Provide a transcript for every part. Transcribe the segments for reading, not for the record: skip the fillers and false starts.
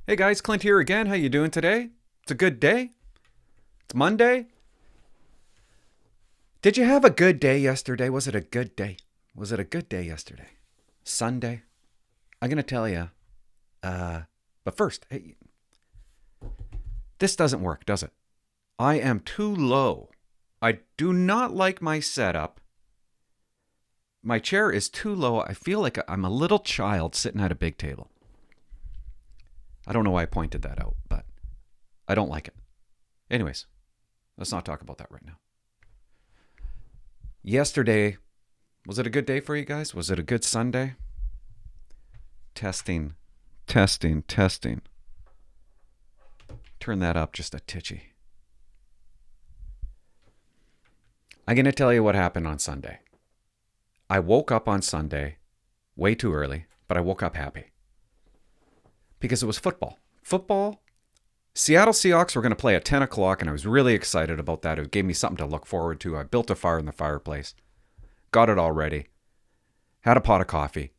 Hey guys, Clint here again. How you doing today? It's a good day. It's Monday. Did you have a good day yesterday? Was it a good day? Was it a good day yesterday? Sunday? I'm going to tell you. But first, hey, this doesn't work, does it? I am too low. I do not like my setup. My chair is too low. I feel like I'm a little child sitting at a big table. I don't know why I pointed that out, but I don't like it. Anyways, let's not talk about that right now. Yesterday, was it a good day for you guys? Was it a good Sunday? Testing. Turn that up just a titchy. I'm going to tell you what happened on Sunday. I woke up on Sunday way too early, but I woke up happy. Because it was football. Seattle Seahawks were going to play at 10 o'clock, and I was really excited about that. It gave me something to look forward to. I built a fire in the fireplace. Got it all ready. Had a pot of coffee.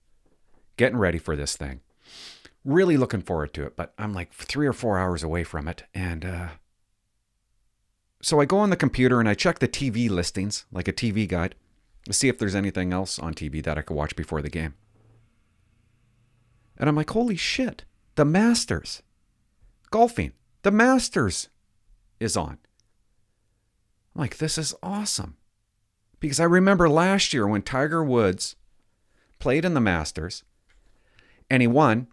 Getting ready for this thing. Really looking forward to it, but I'm like 3 or 4 hours away from it. And so I go on the computer and I check the TV listings, like a TV guide, to see if there's anything else on TV that I could watch before the game. And I'm like, holy shit. The Masters. Golfing. The Masters is on. I'm like, this is awesome. Because I remember last year when Tiger Woods played in the Masters and he won,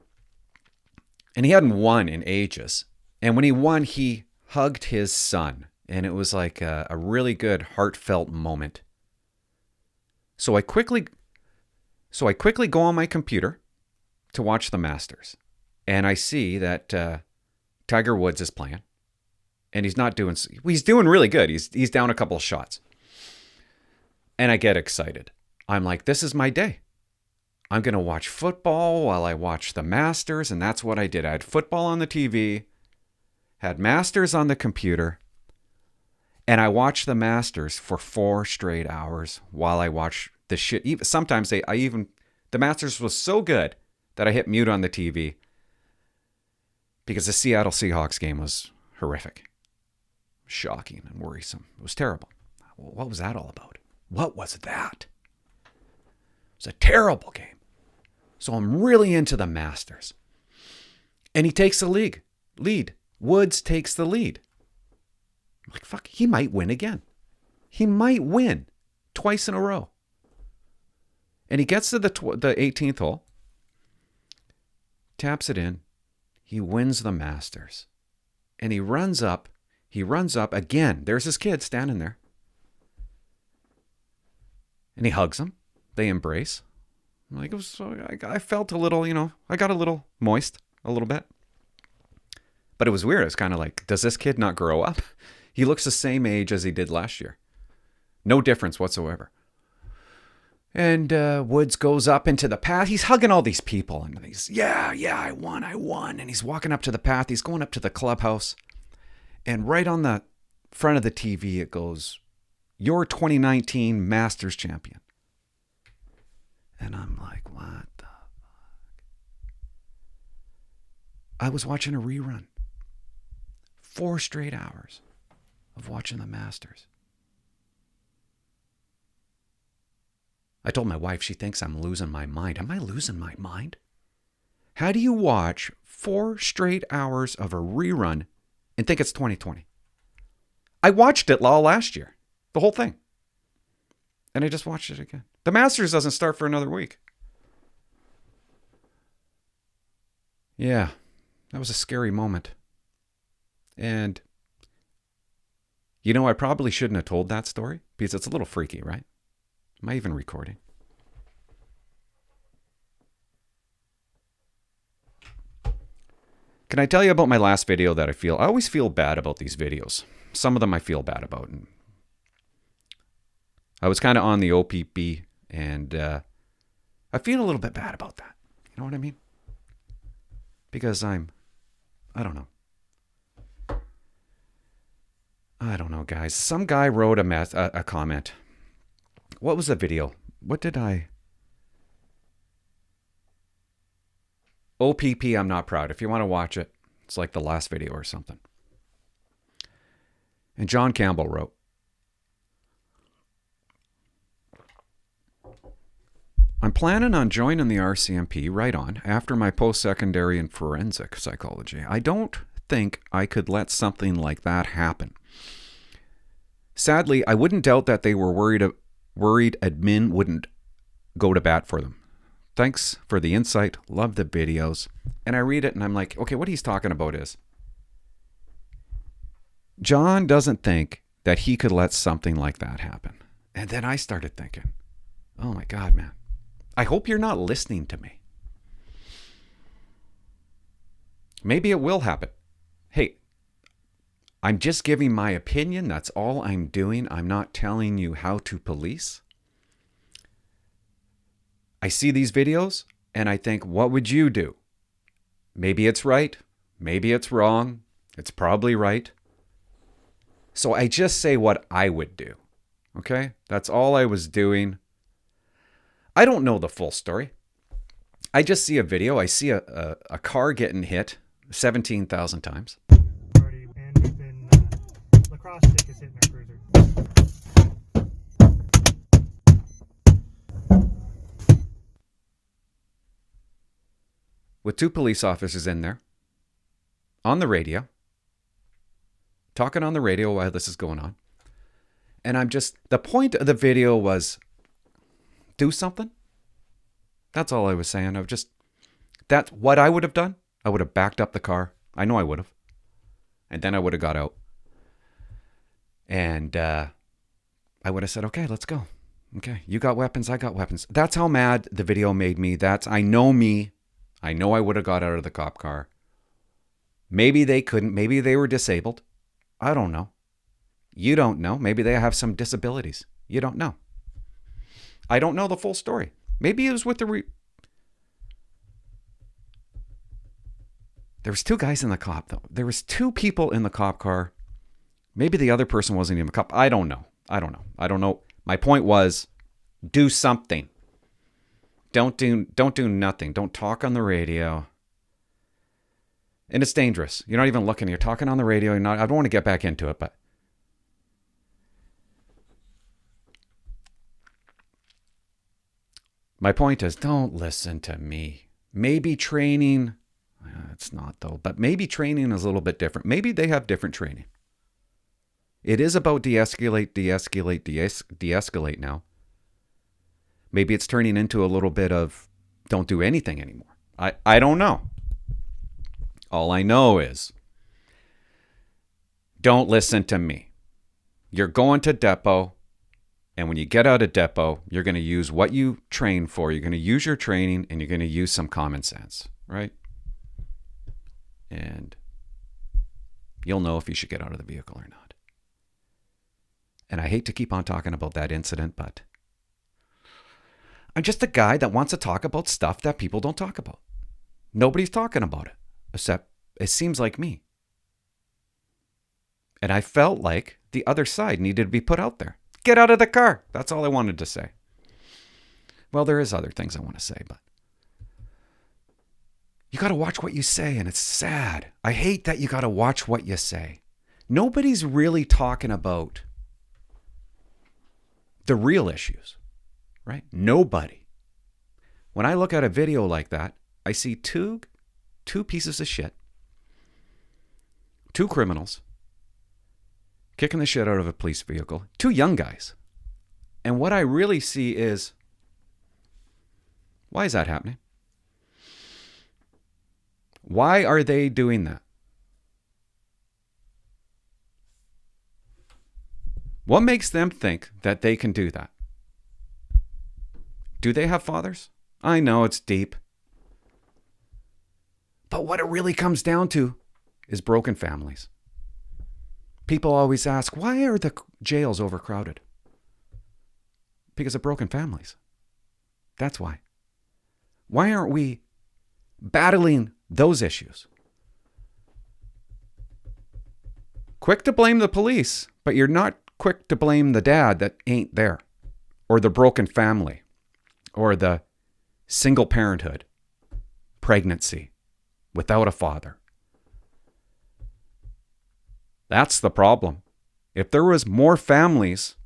and he hadn't won in ages. And when he won, he hugged his son. And it was like a really good heartfelt moment. So I quickly go on my computer to watch the Masters. And I see that Tiger Woods is playing, and he's doing really good. He's down a couple of shots. And I get excited. I'm like, this is my day. I'm going to watch football while I watch the Masters, and that's what I did. I had football on the TV, had Masters on the computer, and I watched the Masters for 4 straight hours while I watched the shit. Sometimes the Masters was so good that I hit mute on the TV. Because the Seattle Seahawks game was horrific. Shocking and worrisome. It was terrible. What was that all about? What was that? It was a terrible game. So I'm really into the Masters. And he takes the lead. Woods takes the lead. I'm like, fuck, he might win again. He might win twice in a row. And he gets to the 18th hole. Taps it in. He wins the Masters. And he runs up again. There's his kid standing there. And he hugs him. They embrace. Like I felt a little, I got a little moist, a little bit. But it was weird. It's kind of like, does this kid not grow up? He looks the same age as he did last year. No difference whatsoever. And Woods goes up into the path. He's hugging all these people. And he's, yeah, I won. And he's walking up to the path. He's going up to the clubhouse. And right on the front of the TV, it goes, "Your 2019 Masters champion." And I'm like, what the fuck? I was watching a rerun. 4 straight hours of watching the Masters. I told my wife, she thinks I'm losing my mind. Am I losing my mind? How do you watch 4 straight hours of a rerun and think it's 2020? I watched it all last year, the whole thing. And I just watched it again. The Masters doesn't start for another week. Yeah, that was a scary moment. And, I probably shouldn't have told that story because it's a little freaky, right? Am I even recording? Can I tell you about my last video that I always feel bad about these videos. Some of them I feel bad about. And I was kind of on the OPP and I feel a little bit bad about that. You know what I mean? Because I don't know. I don't know, guys. Some guy wrote a comment. What was the video? What did I... OPP, I'm not proud. If you want to watch it, It's like the last video or something. And John Campbell wrote, I'm planning on joining the RCMP right on after my post-secondary in forensic psychology. I don't think I could let something like that happen. Sadly, I wouldn't doubt that they were worried admin wouldn't go to bat for them. Thanks for the insight. Love the videos. And I read it and I'm like, okay, what he's talking about is John doesn't think that he could let something like that happen. And then I started thinking, oh my God, man. I hope you're not listening to me. Maybe it will happen. Hey, I'm just giving my opinion. That's all I'm doing. I'm not telling you how to police. I see these videos and I think, what would you do? Maybe it's right. Maybe it's wrong. It's probably right. So I just say what I would do. Okay? That's all I was doing. I don't know the full story. I just see a video. I see a car getting hit 17,000 times. And we've been, lacrosse stick is hitting our cruiser. With 2 police officers in there, on the radio, talking on the radio while this is going on. And the point of the video was, do something. That's all I was saying. That's what I would have done. I would have backed up the car. I know I would have. And then I would have got out. And I would have said, okay, let's go. Okay, you got weapons, I got weapons. That's how mad the video made me. I know me. I know I would have got out of the cop car. Maybe they couldn't. Maybe they were disabled. I don't know. You don't know. Maybe they have some disabilities. You don't know. I don't know the full story. Maybe it was with there was 2 guys in the cop, though. There was 2 people in the cop car. Maybe the other person wasn't even a cop. I don't know. I don't know. My point was, do something. Don't do nothing. Don't talk on the radio. And it's dangerous. You're not even looking. You're talking on the radio. I don't want to get back into it, but my point is, don't listen to me. Maybe training, it's not though, but maybe training is a little bit different. Maybe they have different training. It is about de-escalate now. Maybe it's turning into a little bit of don't do anything anymore. I don't know. All I know is don't listen to me. You're going to depot. And when you get out of depot, you're going to use what you train for. You're going to use your training and you're going to use some common sense, right? And you'll know if you should get out of the vehicle or not. And I hate to keep on talking about that incident, but I'm just a guy that wants to talk about stuff that people don't talk about. Nobody's talking about it, except it seems like me. And I felt like the other side needed to be put out there. Get out of the car. That's all I wanted to say. Well, there is other things I want to say, but you got to watch what you say, and it's sad. I hate that you got to watch what you say. Nobody's really talking about the real issues, right? Nobody. When I look at a video like that, I see two pieces of shit, 2 criminals, kicking the shit out of a police vehicle, 2 young guys. And what I really see is, why is that happening? Why are they doing that? What makes them think that they can do that? Do they have fathers? I know it's deep. But what it really comes down to is broken families. People always ask, why are the jails overcrowded? Because of broken families. That's why. Why aren't we battling those issues? Quick to blame the police, but you're not quick to blame the dad that ain't there, or the broken family, or the single parenthood, pregnancy, without a father. That's the problem. If there was more families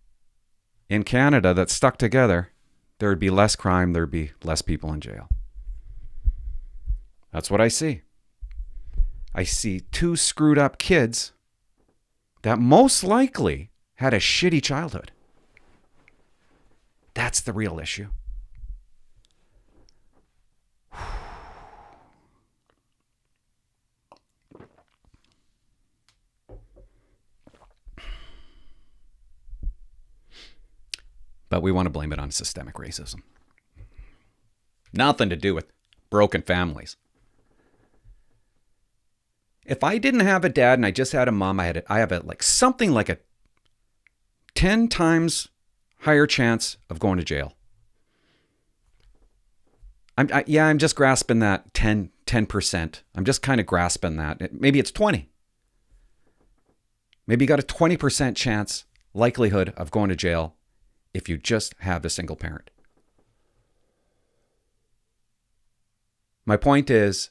in Canada that stuck together, there would be less crime, there would be less people in jail. That's what I see. I see two screwed up kids that most likely had a shitty childhood. That's the real issue. But we want to blame it on systemic racism. Nothing to do with broken families. If I didn't have a dad and I just had a mom, I have something like a 10 times higher chance of going to jail. I'm just grasping that 10%. I'm just kind of grasping that. Maybe it's 20. Maybe you got a 20% chance likelihood of going to jail if you just have a single parent. My point is,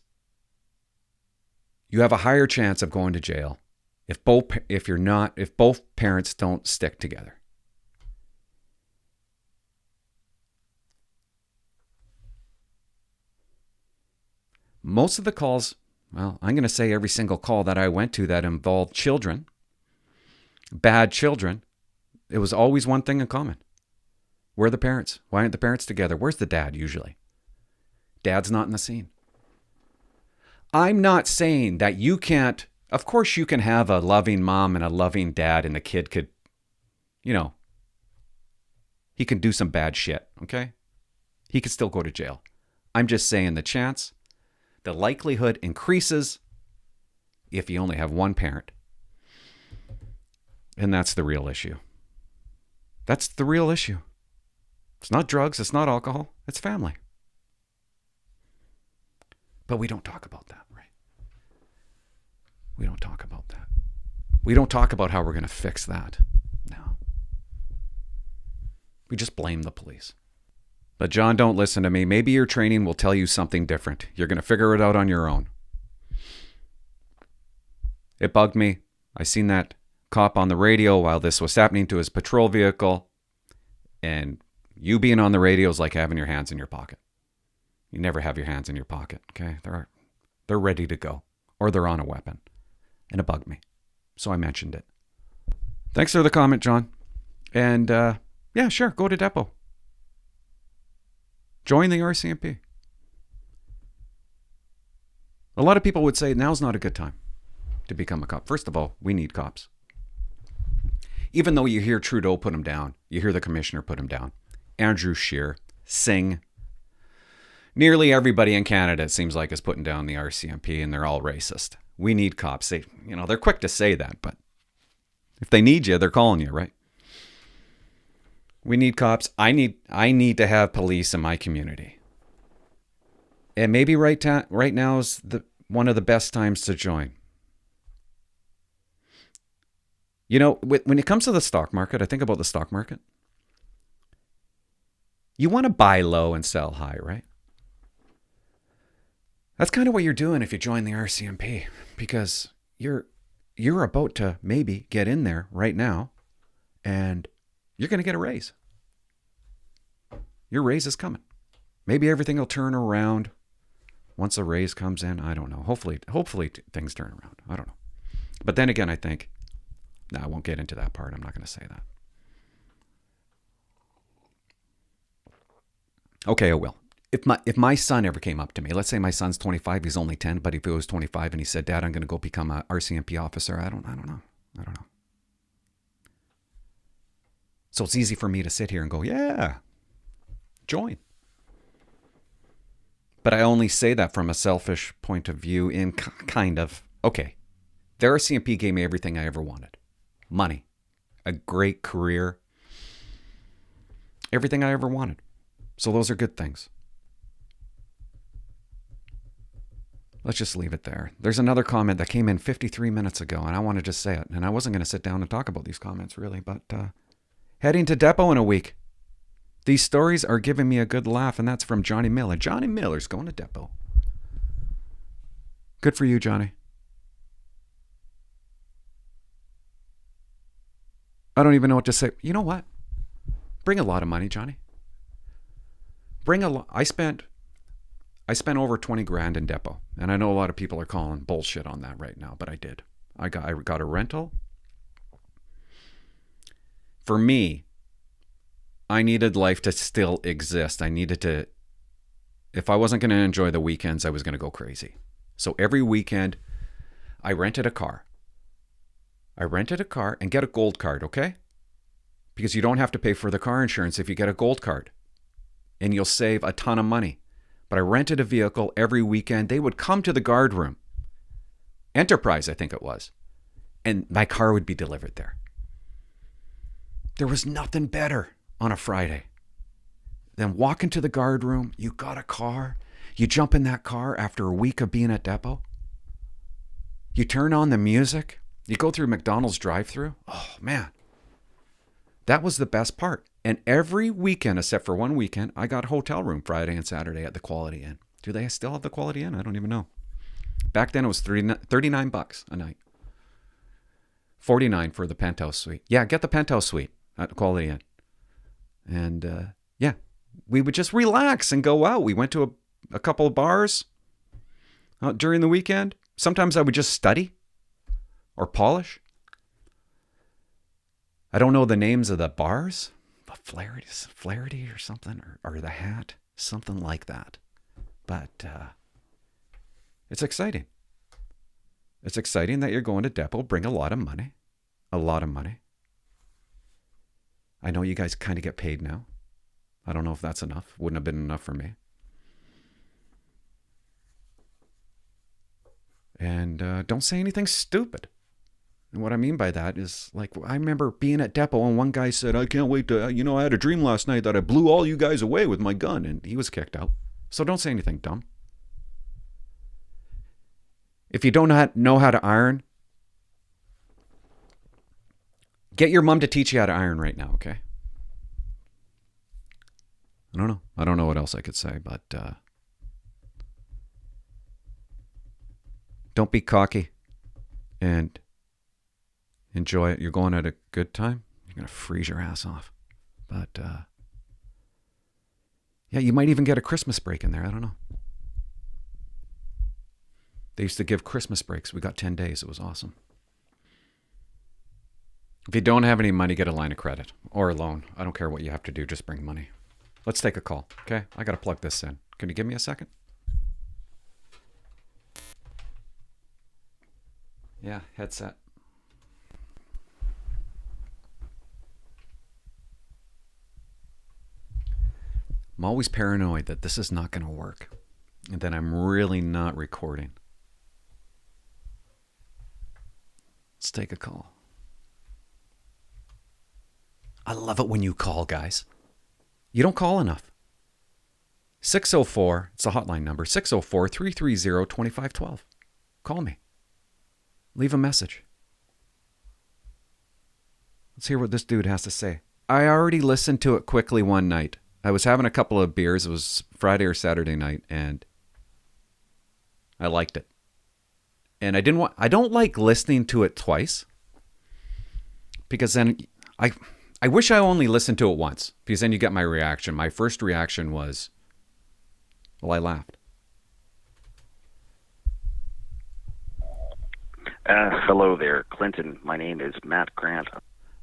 you have a higher chance of going to jail if both parents don't stick together. Most of the calls, well, I'm going to say every single call that I went to that involved children, bad children, it was always one thing in common. Where are the parents? Why aren't the parents together? Where's the dad usually? Dad's not in the scene. I'm not saying that you can't, of course you can have a loving mom and a loving dad and the kid could, he can do some bad shit, okay? He could still go to jail. I'm just saying the likelihood increases if you only have one parent. And that's the real issue. That's the real issue. It's not drugs, it's not alcohol, it's family. But we don't talk about that, right? We don't talk about that. We don't talk about how we're going to fix that. No. We just blame the police. But John, don't listen to me. Maybe your training will tell you something different. You're going to figure it out on your own. It bugged me. I seen that cop on the radio while this was happening to his patrol vehicle. And you being on the radio is like having your hands in your pocket. You never have your hands in your pocket, okay? They're ready to go, or they're on a weapon. And it bugged me. So I mentioned it. Thanks for the comment, John. And yeah, sure, go to Depot. Join the RCMP. A lot of people would say now's not a good time to become a cop. First of all, we need cops. Even though you hear Trudeau put him down, you hear the commissioner put him down, Andrew Scheer, Singh, nearly everybody in Canada, it seems like, is putting down the RCMP, and they're all racist. We need cops. They're quick to say that, but if they need you, they're calling you, right? We need cops. I need to have police in my community. And maybe right now is one of the best times to join. When it comes to the stock market, I think about the stock market. You want to buy low and sell high, right? That's kind of what you're doing if you join the RCMP, because you're about to maybe get in there right now and you're going to get a raise. Your raise is coming. Maybe everything will turn around once a raise comes in. I don't know. Hopefully things turn around. I don't know. But then again, I think, I won't get into that part. I'm not going to say that. Okay, I will. If my son ever came up to me, let's say my son's 25, he's only 10, but if he was 25 and he said, "Dad, I'm going to go become a RCMP officer," I don't know. So it's easy for me to sit here and go, "Yeah, join." But I only say that from a selfish point of view in kind of, okay, the RCMP gave me everything I ever wanted. Money, a great career, everything I ever wanted. So those are good things. Let's just leave it there. There's another comment that came in 53 minutes ago, and I want to just say it. And I wasn't going to sit down and talk about these comments, really, but heading to Depot in a week. These stories are giving me a good laugh, and that's from Johnny Miller. Johnny Miller's going to Depot. Good for you, Johnny. I don't even know what to say. You know what? Bring a lot of money, Johnny. I spent over 20 grand in Depot. And I know a lot of people are calling bullshit on that right now, but I did. I got a rental. For me, I needed life to still exist. I needed to, if I wasn't going to enjoy the weekends, I was going to go crazy. So every weekend, I rented a car. And get a gold card, okay? Because you don't have to pay for the car insurance if you get a gold card. And you'll save a ton of money. But I rented a vehicle every weekend. They would come to the guard room. Enterprise, I think it was. And my car would be delivered there. There was nothing better on a Friday than walking to the guard room. You got a car. You jump in that car after a week of being at Depot. You turn on the music. You go through McDonald's drive-thru. Oh, man. That was the best part. And every weekend, except for one weekend, I got a hotel room Friday and Saturday at the Quality Inn. Do they still have the Quality Inn? I don't even know. Back then, it was $39 a night. $49 for the penthouse suite. Yeah, get the penthouse suite at the Quality Inn. And, yeah, we would just relax and go out. We went to a couple of bars during the weekend. Sometimes I would just study or polish. I don't know the names of the bars. Flaherty or something, or the Hat, something like that. But it's exciting. It's exciting that you're going to Depot. Bring a lot of money. A lot of money. I know you guys kind of get paid now. I don't know if that's enough. Wouldn't have been enough for me. And don't say anything stupid. And what I mean by that is, like, I remember being at Depot and one guy said, I can't wait to, I had a dream last night that I blew all you guys away with my gun. And he was kicked out. So don't say anything dumb. If you don't know how to iron, get your mom to teach you how to iron right now, okay? I don't know. I don't know what else I could say, but don't be cocky and enjoy it. You're going at a good time. You're going to freeze your ass off. But, yeah, you might even get a Christmas break in there. I don't know. They used to give Christmas breaks. We got 10 days. It was awesome. If you don't have any money, get a line of credit or a loan. I don't care what you have to do. Just bring money. Let's take a call, okay? I got to plug this in. Can you give me a second? Yeah, headset. I'm always paranoid that this is not going to work and that I'm really not recording. Let's take a call. I love it when you call, guys. You don't call enough. 604, it's a hotline number, 604-330-2512. Call me. Leave a message. Let's hear what this dude has to say. I already listened to it quickly one night. I was having a couple of beers. It was Friday or Saturday night, and I liked it. And I don't like listening to it twice, because then I wish I only listened to it once, because then you get my reaction. My first reaction was, well, I laughed. Hello there, Clinton. My name is Matt Grant.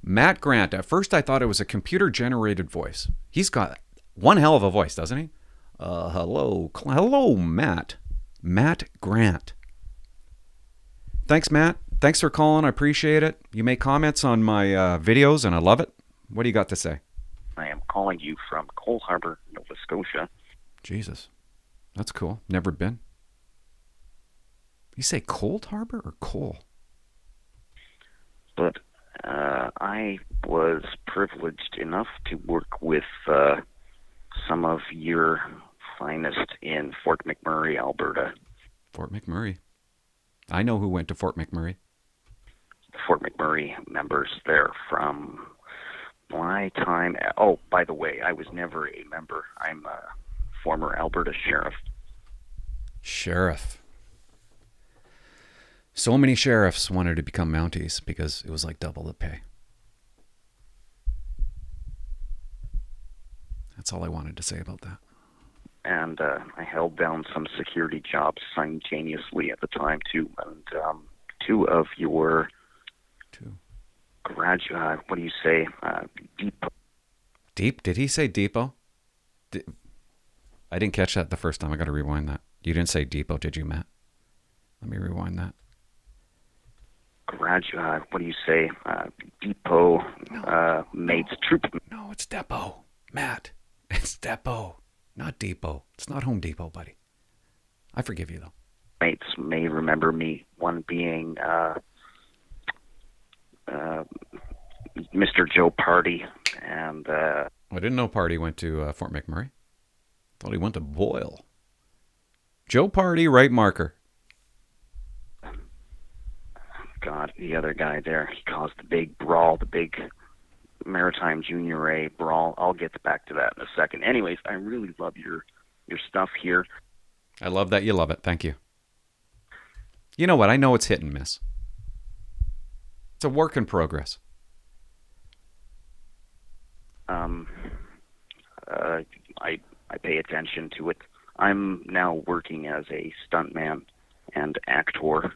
Matt Grant. At first I thought it was a computer-generated voice. He's got one hell of a voice, doesn't he? Hello, Matt. Matt Grant. Thanks, Matt. Thanks for calling. I appreciate it. You make comments on my videos, and I love it. What do you got to say? I am calling you from Cole Harbour, Nova Scotia. Jesus. That's cool. Never been. You say Cold Harbor or Cole? But I was privileged enough to work with some of your finest in Fort McMurray, Alberta. Fort McMurray. I know who went to Fort McMurray. The Fort McMurray members there from my time. Oh, by the way, I was never a member. I'm a former Alberta sheriff. Sheriff. So many sheriffs wanted to become Mounties because it was like double the pay. That's all I wanted to say about that. And I held down some security jobs simultaneously at the time too. And two of your graduate, what do you say, Depot. Did he say Depot? I didn't catch that the first time. I got to rewind that. You didn't say Depot, did you, Matt? Let me rewind that. Graduate, what do you say, Depot, mates, troop. No, it's Depot. Matt, it's Depot, not Depot. It's not Home Depot, buddy. I forgive you, though. Mates may remember me, one being Mr. Joe Party, and I didn't know Party went to Fort McMurray. Thought he went to Boyle. Joe Party, right marker. God, the other guy there, he caused the big brawl, the big Maritime Junior A brawl. I'll get back to that in a second. Anyways, I really love your stuff here. I love that you love it. Thank you. You know what? I know it's hit and miss. It's a work in progress. I pay attention to it. I'm now working as a stuntman and actor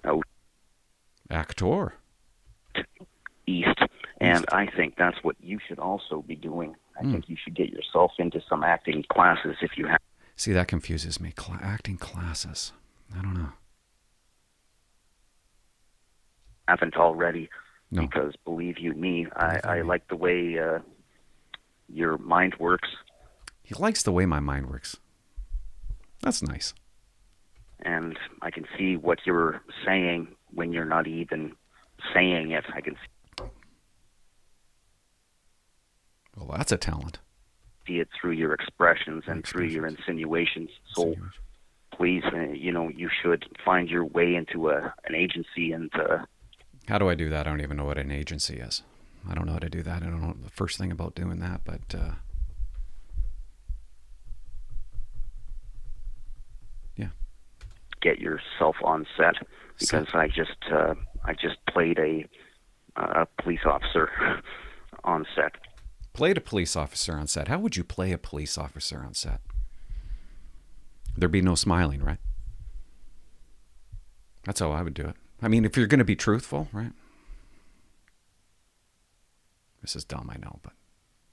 out east, and I think that's what you should also be doing. I think you should get yourself into some acting classes if you have. See, that confuses me. Acting classes. I don't know. Haven't already, No. because believe you me, I like the way your mind works. He likes the way my mind works. That's nice. And I can see what you're saying when you're not even saying it. I can Well, that's a talent. see it through your expressions and through your insinuations. So please, you should find your way into an agency and... How do I do that? I don't even know what an agency is. I don't know how to do that. I don't know the first thing about doing that, but... yeah. Get yourself on set, because I just played a police officer on set. Played a police officer on set. How would you play a police officer on set? There'd be no smiling, right? That's how I would do it. I mean, if you're going to be truthful, right? This is dumb, I know, but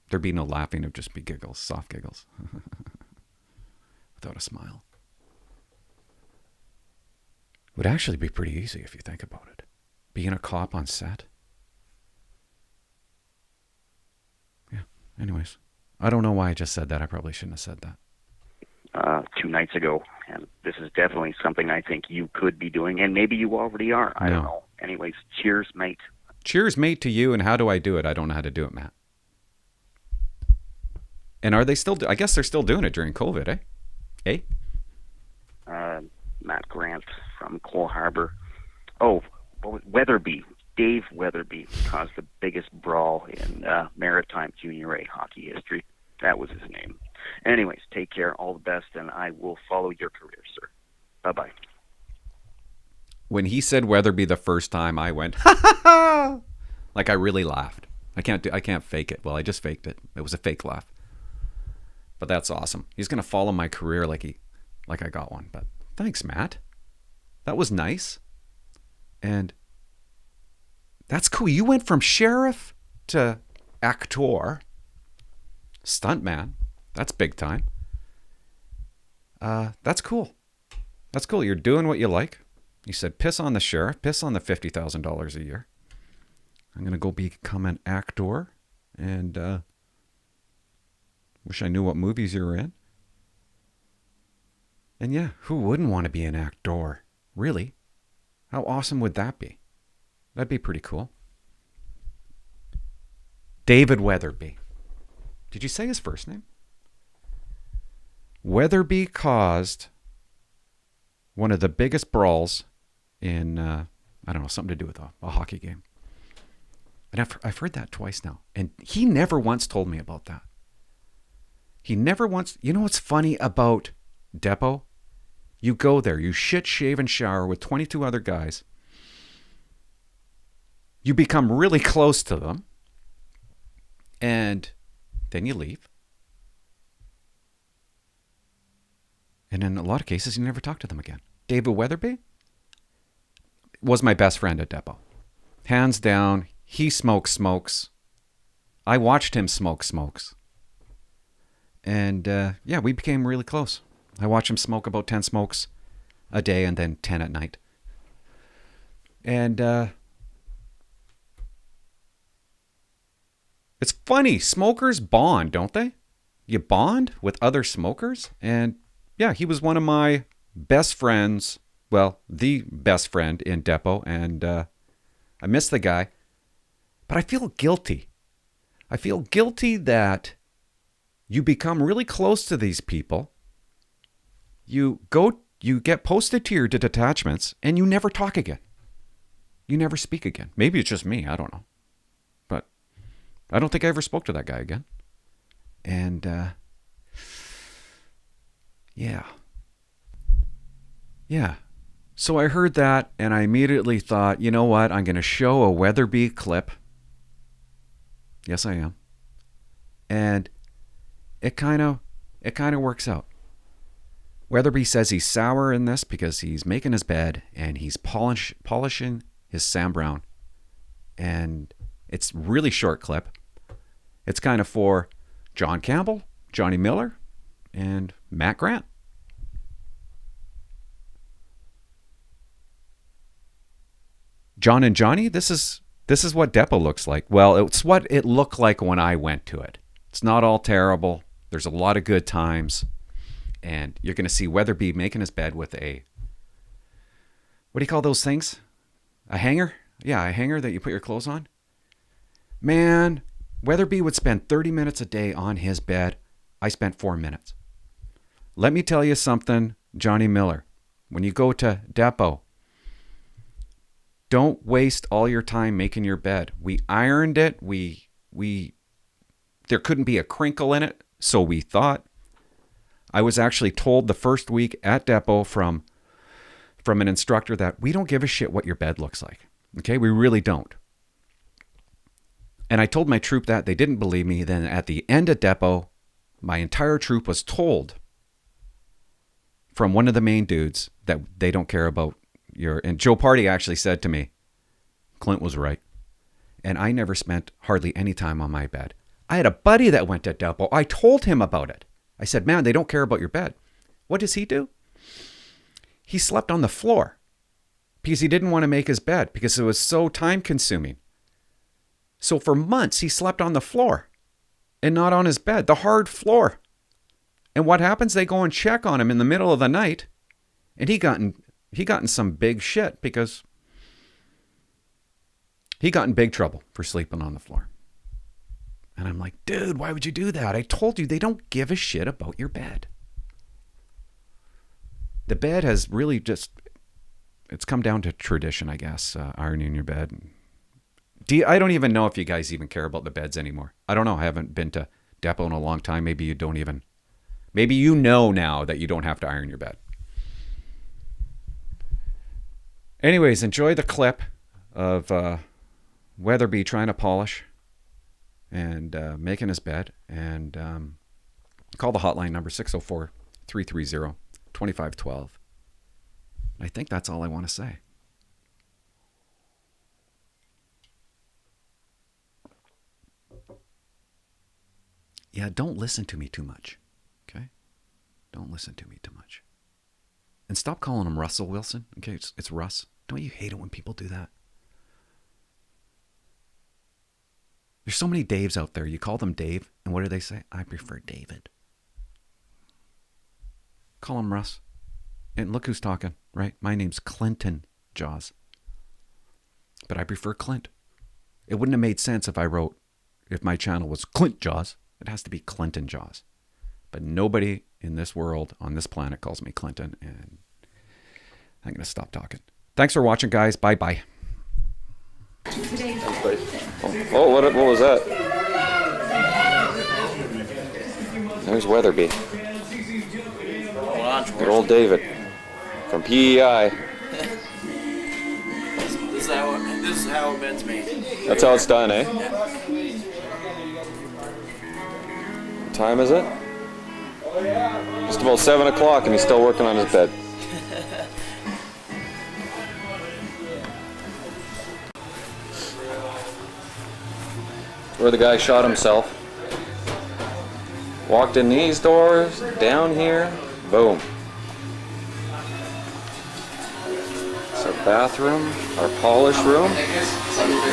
there'd be no laughing. It'd just be giggles, soft giggles, without a smile. Would actually be pretty easy if you think about it. Being a cop on set. Yeah. Anyways, I don't know why I just said that. I probably shouldn't have said that. 2 nights ago, and this is definitely something I think you could be doing, and maybe you already are. I don't know. Anyways, cheers, mate. Cheers, mate, to you. And how do I do it? I don't know how to do it, Matt. And are they still? I guess they're still doing it during COVID, eh? Matt Grant from Cole Harbor. Oh, Weatherby. Dave Weatherby caused the biggest brawl in Maritime Junior A hockey history. That was his name. Anyways, take care, all the best, and I will follow your career, sir. Bye-bye. When he said Weatherby the first time, I went, ha ha ha! Like I really laughed. I can't fake it. Well, I just faked it. It was a fake laugh. But that's awesome. He's gonna follow my career like I got one. But thanks, Matt. That was nice. And that's cool. You went from sheriff to actor, stuntman. That's big time. That's cool. That's cool. You're doing what you like. You said piss on the sheriff, piss on the $50,000 a year. I'm going to go become an actor, and wish I knew what movies you were in. And yeah, who wouldn't want to be an actor? Really? How awesome would that be? That'd be pretty cool. David Weatherby. Did you say his first name? Weatherby caused one of the biggest brawls in, I don't know, something to do with a hockey game. And I've heard that twice now. And he never once told me about that. He never once... You know what's funny about Depot? You go there, you shit, shave, and shower with 22 other guys. You become really close to them. And then you leave. And in a lot of cases, you never talk to them again. David Weatherby was my best friend at Depot. Hands down, he smokes. I watched him smokes. And we became really close. I watched him smoke about 10 smokes a day and then 10 at night. And it's funny, smokers bond, don't they? You bond with other smokers. And yeah, he was one of my best friends. Well, the best friend in Depot. And I miss the guy. But I feel guilty. I feel guilty that you become really close to these people. You get posted to your detachments and you never talk again. You never speak again. Maybe it's just me. I don't know. But I don't think I ever spoke to that guy again. And yeah. So I heard that and I immediately thought, you know what? I'm going to show a Weatherby clip. Yes, I am. And it kind of works out. Weatherby says he's sour in this because he's making his bed and he's polishing his Sam Browne. And it's really short clip. It's kind of for John Campbell, Johnny Miller, and Matt Grant. John and Johnny, this is what Depot looks like. Well, it's what it looked like when I went to it. It's not all terrible. There's a lot of good times. And you're going to see Weatherby making his bed with a, what do you call those things? A hanger? Yeah, a hanger that you put your clothes on. Man, Weatherby would spend 30 minutes a day on his bed. I spent 4 minutes. Let me tell you something, Johnny Miller. When you go to Depot, don't waste all your time making your bed. We ironed it. There couldn't be a crinkle in it, so we thought. I was actually told the first week at Depot from an instructor that we don't give a shit what your bed looks like. Okay, we really don't. And I told my troop that. They didn't believe me. Then at the end of Depot, my entire troop was told from one of the main dudes that they don't care about and Joe Party actually said to me, Clint was right. And I never spent hardly any time on my bed. I had a buddy that went to Depot. I told him about it. I said, man, they don't care about your bed. What does he do? He slept on the floor because he didn't want to make his bed because it was so time consuming. So for months, he slept on the floor and not on his bed, the hard floor. And what happens? They go and check on him in the middle of the night. And he got in some big shit because he got in big trouble for sleeping on the floor. And I'm like, dude, why would you do that? I told you they don't give a shit about your bed. The bed has really it's come down to tradition, I guess, ironing your bed. I don't even know if you guys even care about the beds anymore. I don't know. I haven't been to Depot in a long time. Maybe you know now that you don't have to iron your bed. Anyways, enjoy the clip of Weatherby trying to polish and making his bed. And call the hotline number 604-330-2512. I think that's all I want to say. Yeah, don't listen to me too much. Okay? Don't listen to me too much. And stop calling him Russell Wilson. Okay, it's Russ. Don't you hate it when people do that? There's so many Daves out there. You call them Dave, and what do they say? I prefer David. Call him Russ. And look who's talking, right? My name's Clinton Jaws. But I prefer Clint. It wouldn't have made sense if my channel was Clint Jaws. It has to be Clinton Jaws. But nobody in this world, on this planet, calls me Clinton, and I'm going to stop talking. Thanks for watching, guys. Bye-bye. Oh, what was that? There's Weatherby. Good old David from PEI. This is how a bed's made. That's how it's done, eh? What time is it? Just about 7 o'clock and he's still working on his bed. Where the guy shot himself. Walked in these doors, down here, boom. It's our bathroom, our polish room.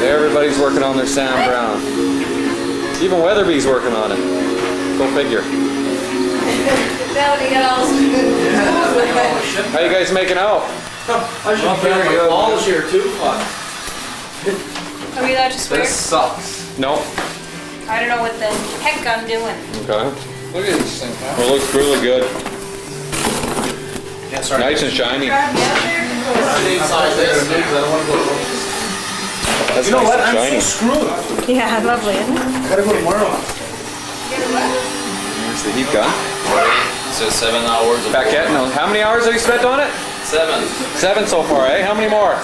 Everybody's working on their Sam Brown. Even Weatherby's working on it. Go figure. How you guys making out? I should carry my balls here too. Are we allowed to swear? This sucks. No. I don't know what the heck I'm doing. Okay. Look at this thing, man. Well, it looks really good. Yeah, sorry. Nice and shiny. Grab me out there. That's You know nice what? and I'm shiny. so screwed. Yeah, lovely, isn't it? I gotta go tomorrow. There's the heat gun. So 7 hours. Of Paquette, no. How many hours have you spent on it? 7 7 so far, eh? How many more?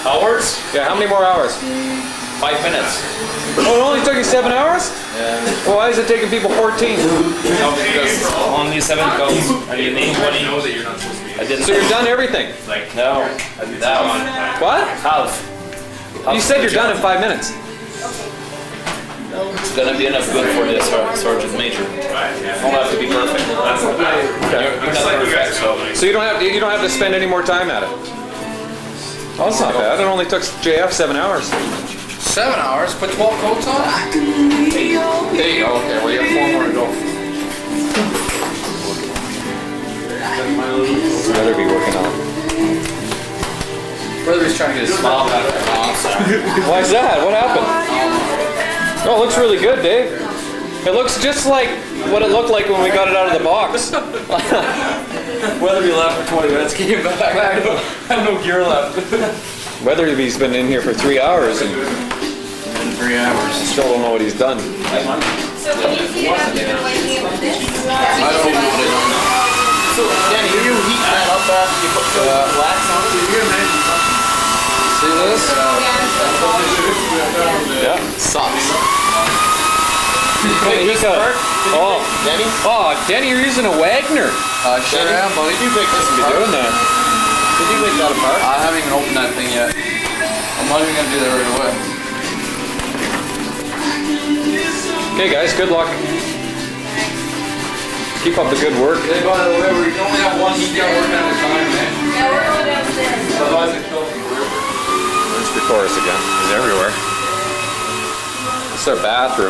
hours? Yeah, how many more hours? 5 minutes. Oh, it only took you 7 hours? Yeah. Well, why is it taking people 14? No, because only 7 codes. And you need 20. I didn't. So you're done everything? No. That one. What? Half. You said you're done in 5 minutes. It's gonna be enough good for this Sergeant Major. Don't have to be perfect. You're not perfect, So you don't have to spend any more time at it. Oh, that's not bad. It only took JF 7 hours. 7 hours? Put 12 coats on? 8. Okay, well you have 4 more to go. Better be working on. Weatherby's trying to get his smile back. Why is that? What happened? Oh, it looks really good, Dave. It looks just like what it looked like when we got it out of the box. Weatherby left for 20 minutes, came back. I have no gear left. Weatherby's been in here for 3 hours and 3 hours. still don't know what he's done. So can you see it after the lighting of this? I don't know. So, Danny, you heat that up after you put the wax on it? See this? Yeah. Sucks. Hey, he's got, oh, Danny? oh, Denny, you're using a Wagner. Sure am, buddy. Did you pick this Be doing that. Did you pick that apart? I haven't even opened that thing yet. I'm not even gonna do that right away. Okay, guys, good luck. Keep up the good work. Hey, by the way, we only have one heat gun working at a time, man. Yeah, we're going downstairs. Otherwise it kills me. There's the chorus again. He's everywhere. It's our bathroom.